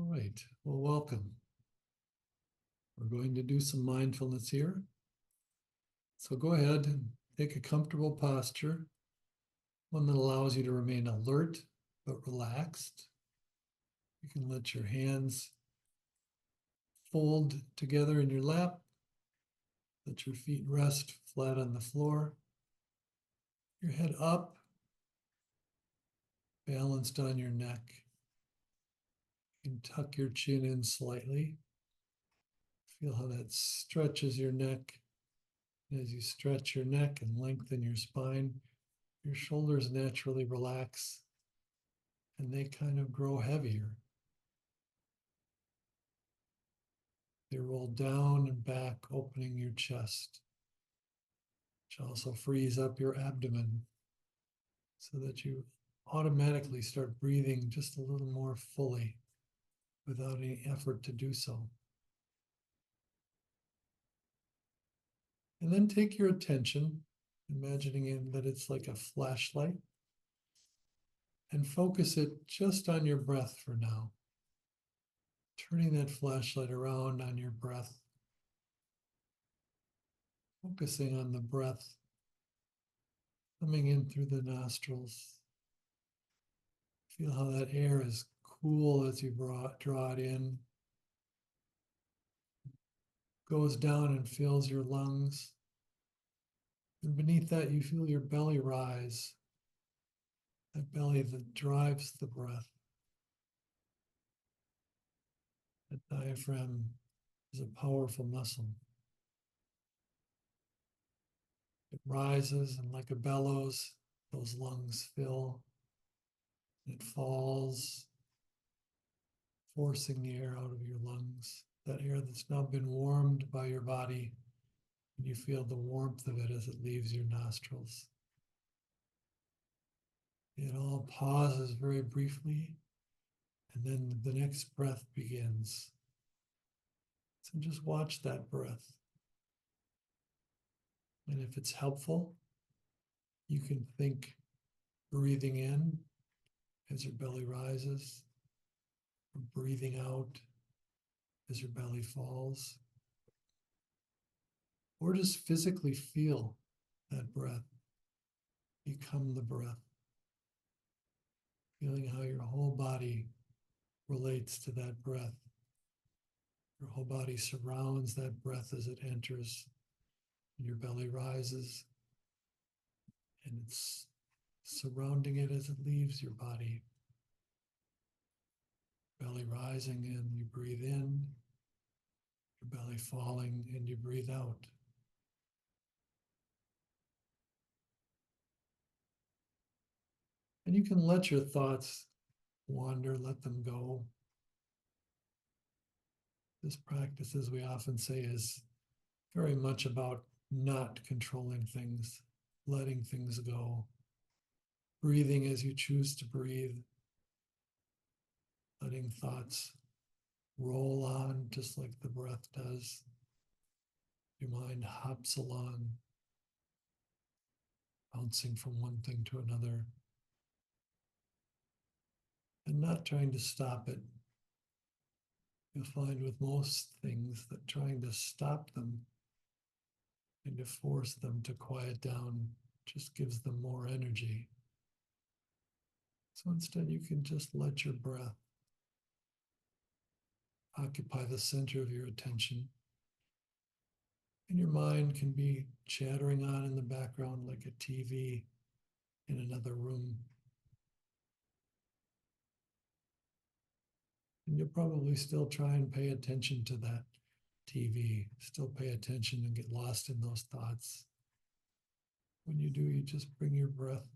All right, well, welcome. We're going to do some mindfulness here. So go ahead and take a comfortable posture, one that allows you to remain alert but relaxed. You can let your hands fold together in your lap. Let your feet rest flat on the floor. Your head up, balanced on your neck. You can tuck your chin in slightly. Feel how that stretches your neck. As you stretch your neck and lengthen your spine, your shoulders naturally relax and they kind of grow heavier. They roll down and back, opening your chest, which also frees up your abdomen so that you automatically start breathing just a little more fully without any effort to do so. And then take your attention, imagining that it's like a flashlight, and focus it just on your breath for now. Turning that flashlight around on your breath, focusing on the breath coming in through the nostrils. Feel how that air is cool as you draw it in, goes down and fills your lungs. And beneath that, you feel your belly rise, that belly that drives the breath. The diaphragm is a powerful muscle. It rises, and like a bellows, those lungs fill. It falls, forcing the air out of your lungs, that air that's now been warmed by your body, and you feel the warmth of it as it leaves your nostrils. It all pauses very briefly, and then the next breath begins. So just watch that breath. And if it's helpful, you can think breathing in as your belly rises, or breathing out as your belly falls, or just physically feel that breath become the breath, feeling how your whole body relates to that breath. Your whole body surrounds that breath as it enters, and your belly rises, and it's surrounding it as it leaves your body. Belly rising in, you breathe in, your belly falling, and you breathe out. And you can let your thoughts wander, let them go. This practice, as we often say, is very much about not controlling things, letting things go, breathing as you choose to breathe, letting thoughts roll on just like the breath does. Your mind hops along, bouncing from one thing to another, and not trying to stop it. You'll find with most things that trying to stop them and to force them to quiet down just gives them more energy. So instead, you can just let your breath occupy the center of your attention. And your mind can be chattering on in the background like a TV in another room. And you'll probably still try and pay attention to that TV, still pay attention and get lost in those thoughts. When you do, you just bring your breath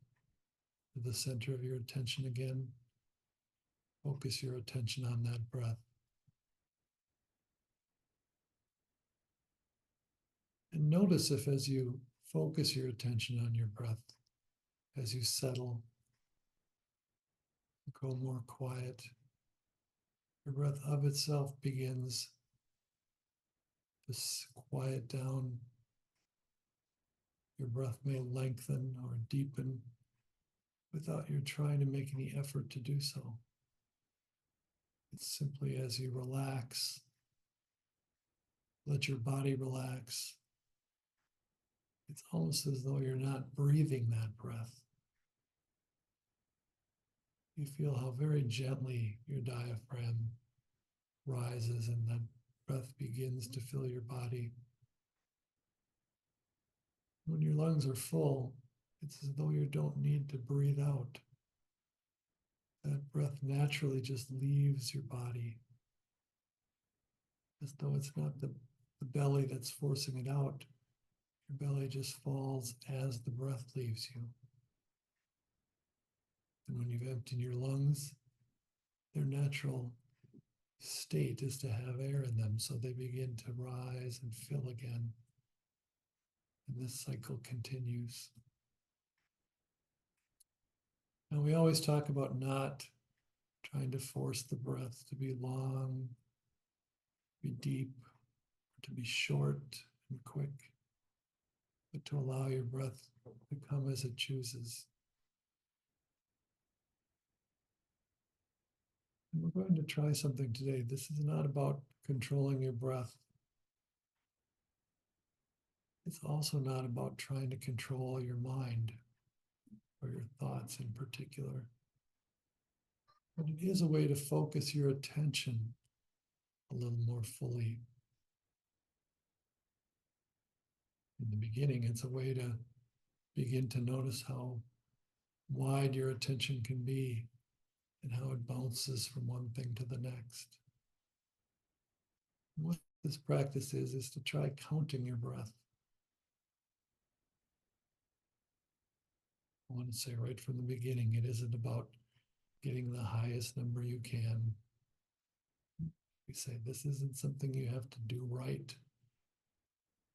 to the center of your attention again. Focus your attention on that breath. And notice if as you focus your attention on your breath, as you settle, go more quiet, your breath of itself begins to quiet down. Your breath may lengthen or deepen without you trying to make any effort to do so. It's simply as you relax, let your body relax. It's almost as though you're not breathing that breath. You feel how very gently your diaphragm rises and that breath begins to fill your body. When your lungs are full, it's as though you don't need to breathe out. That breath naturally just leaves your body, as though it's not the belly that's forcing it out. Your belly just falls as the breath leaves you. And when you've emptied your lungs, their natural state is to have air in them, so they begin to rise and fill again. And this cycle continues. Now, we always talk about not trying to force the breath to be long, be deep, to be short and quick, but to allow your breath to come as it chooses. And we're going to try something today. This is not about controlling your breath. It's also not about trying to control your mind or your thoughts in particular. But it is a way to focus your attention a little more fully. In the beginning, it's a way to begin to notice how wide your attention can be and how it bounces from one thing to the next. What this practice is to try counting your breath. I want to say right from the beginning, it isn't about getting the highest number you can. We say this isn't something you have to do right.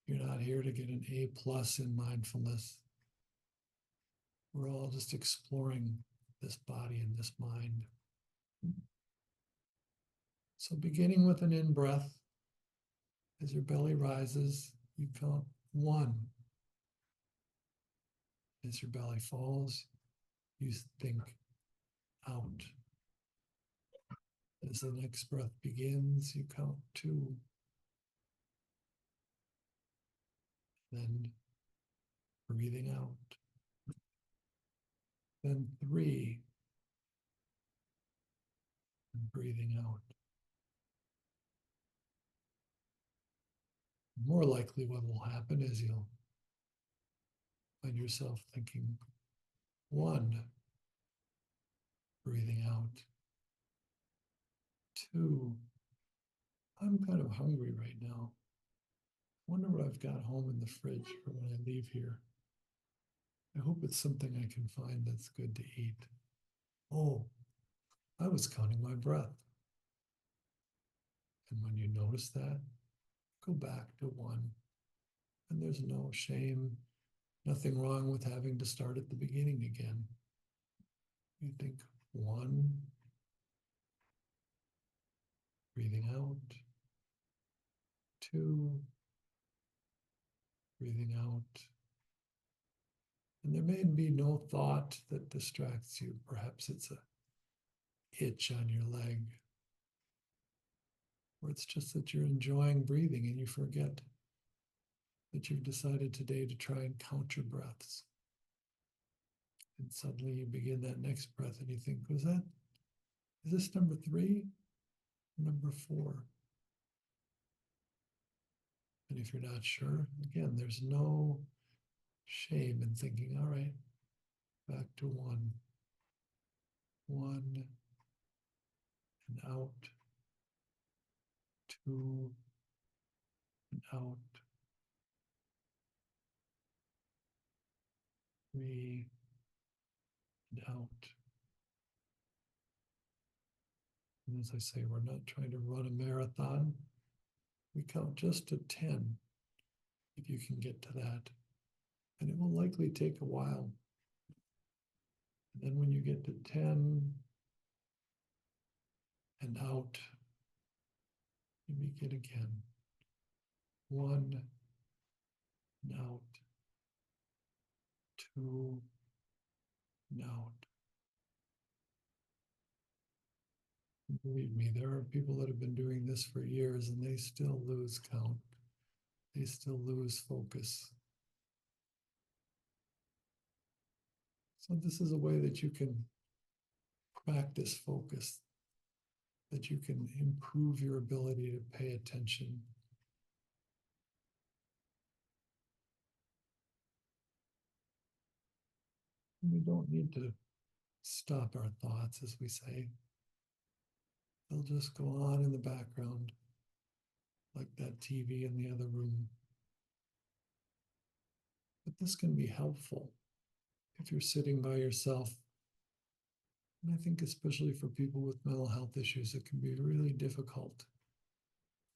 You're not here to get an A+ in mindfulness. We're all just exploring this body and this mind. So beginning with an in-breath, as your belly rises, you count 1. As your belly falls, you think out. As the next breath begins, you count 2. Then breathing out. Then 3. And breathing out. More likely what will happen is you'll find yourself thinking 1, breathing out. 2, I'm kind of hungry right now. Wonder what I've got home in the fridge for when I leave here. I hope it's something I can find that's good to eat. Oh, I was counting my breath. And when you notice that, go back to 1. And there's no shame, nothing wrong with having to start at the beginning again. You think 1, breathing out. 2, breathing out. And there may be no thought that distracts you. Perhaps it's a itch on your leg. Or it's just that you're enjoying breathing and you forget that you've decided today to try and count your breaths. And suddenly you begin that next breath and you think, is this number 3? Number 4? And if you're not sure, again, there's no shame in thinking, all right, back to 1. 1 and out. 2 and out. 3 and out. And as I say, we're not trying to run a marathon. We count just to 10 if you can get to that. And it will likely take a while. And then when you get to 10 and out, you begin again. 1 and out. 2 and out. Believe me, there are people that have been doing this for years and they still lose count. They still lose focus. So this is a way that you can practice focus, that you can improve your ability to pay attention. We don't need to stop our thoughts, as we say. They'll just go on in the background, like that TV in the other room. But this can be helpful if you're sitting by yourself. And I think especially for people with mental health issues, it can be really difficult.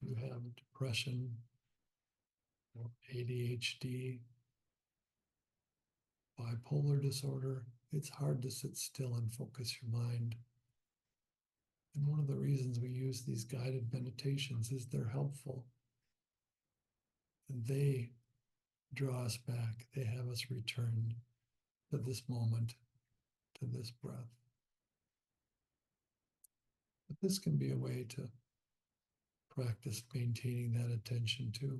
You have depression, or ADHD, bipolar disorder. It's hard to sit still and focus your mind. And one of the reasons we use these guided meditations is they're helpful. And they draw us back. They have us return to this moment, to this breath. But this can be a way to practice maintaining that attention too.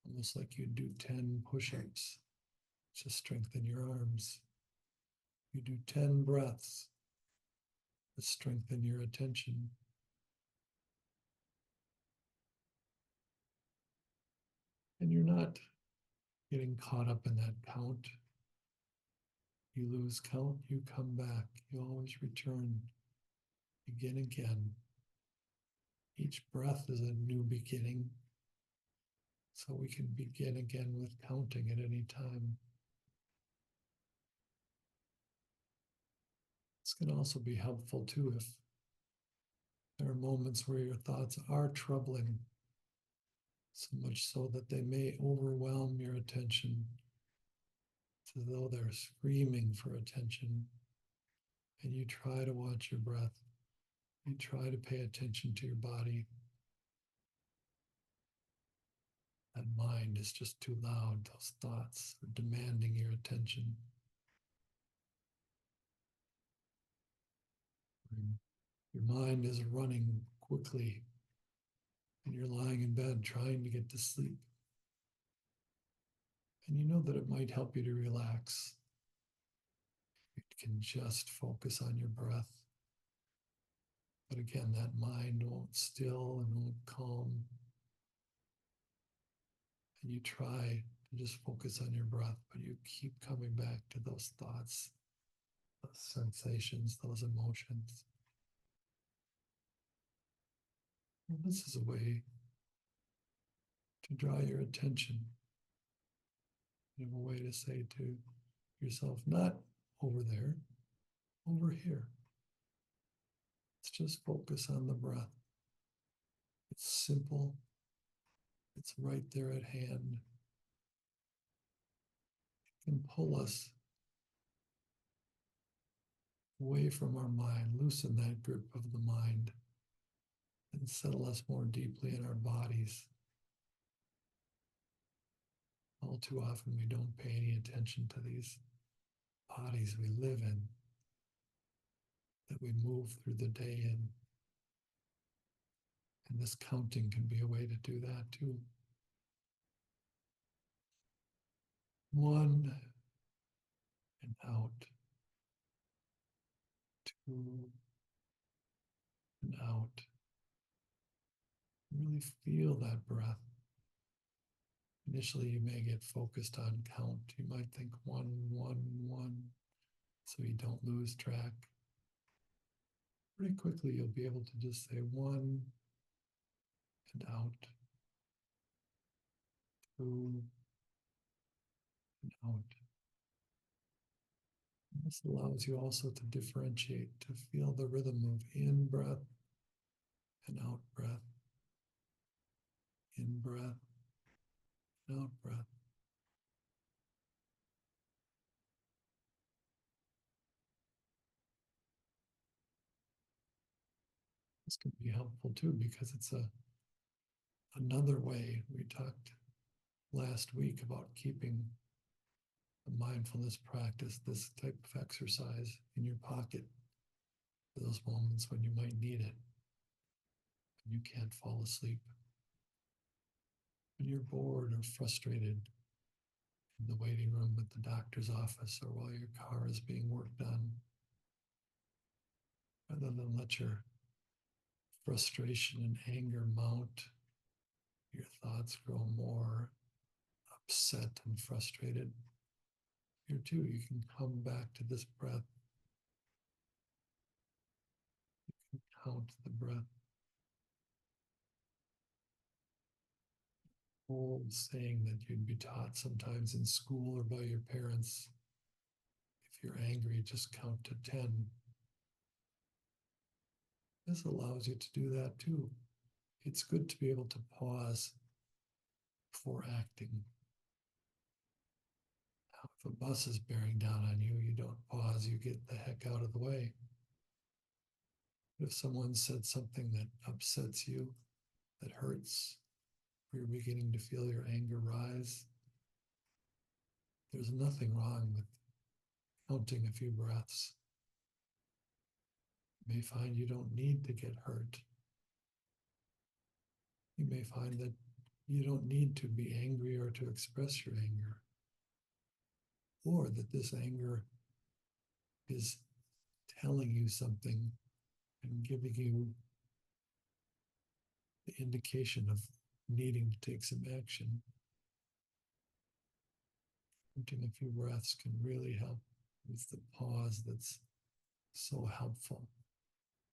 Almost like you do 10 push-ups to strengthen your arms. You do 10 breaths to strengthen your attention. And you're not getting caught up in that count. You lose count, you come back. You always return. Begin again. Each breath is a new beginning. So we can begin again with counting at any time. This can also be helpful too if there are moments where your thoughts are troubling, so much so that they may overwhelm your attention, as though they're screaming for attention. And you try to watch your breath. You try to pay attention to your body. That mind is just too loud. Those thoughts are demanding your attention. Your mind is running quickly, and you're lying in bed trying to get to sleep. And you know that it might help you to relax. You can just focus on your breath. But again, that mind won't still and won't calm. And you try to just focus on your breath, but you keep coming back to those thoughts, those sensations, those emotions. And this is a way to draw your attention. You have a way to say to yourself, not over there, over here. Let's just focus on the breath. It's simple. It's right there at hand. It can pull us away from our mind, loosen that grip of the mind, and settle us more deeply in our bodies. All too often we don't pay any attention to these bodies we live in, that we move through the day in. And this counting can be a way to do that too. 1 and out. 2 and out. Really feel that breath. Initially, you may get focused on count. You might think 1, 1, 1, so you don't lose track. Pretty quickly, you'll be able to just say 1 and out, 2 and out. And this allows you also to differentiate, to feel the rhythm of in breath and out breath, in breath and out breath. This can be helpful too because it's another way. We talked last week about keeping a mindfulness practice, this type of exercise, in your pocket. for those moments when you might need it, when you can't fall asleep, when you're bored or frustrated in the waiting room at the doctor's office or while your car is being worked on, rather than let your frustration and anger mount, your thoughts grow more upset and frustrated. Here too, you can come back to this breath. You can count the breath. Old saying that you'd be taught sometimes in school or by your parents. If you're angry, just count to 10. This allows you to do that too. It's good to be able to pause before acting. Now, if a bus is bearing down on you, you don't pause, you get the heck out of the way. If someone said something that upsets you, that hurts, or you're beginning to feel your anger rise, there's nothing wrong with counting a few breaths. You may find you don't need to get hurt. You may find that you don't need to be angry or to express your anger, or that this anger is telling you something and giving you the indication of needing to take some action. Taking a few breaths can really help with the pause that's so helpful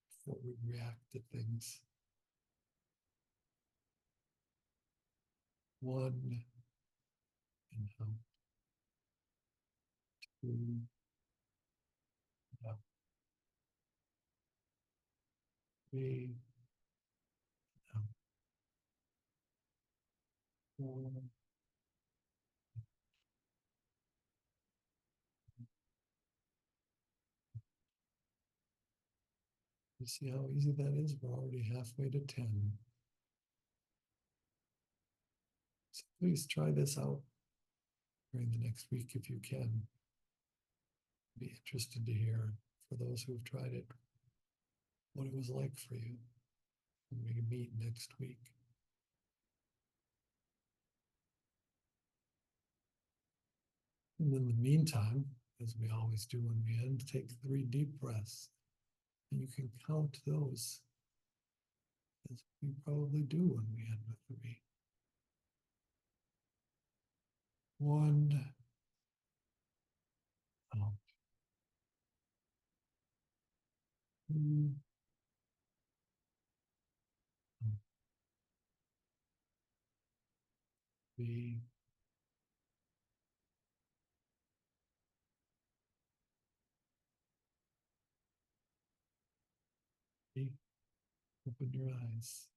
before we react to things. 1, and out. 2, out. 3, out. 4. You see how easy that is? We're already halfway to 10. So please try this out during the next week if you can. Be interested to hear, for those who've tried it, what it was like for you when we meet next week. And in the meantime, as we always do when we end, take 3 deep breaths. And you can count those, as we probably do when we end with 3. 1, out. 2, out. 3, open your eyes.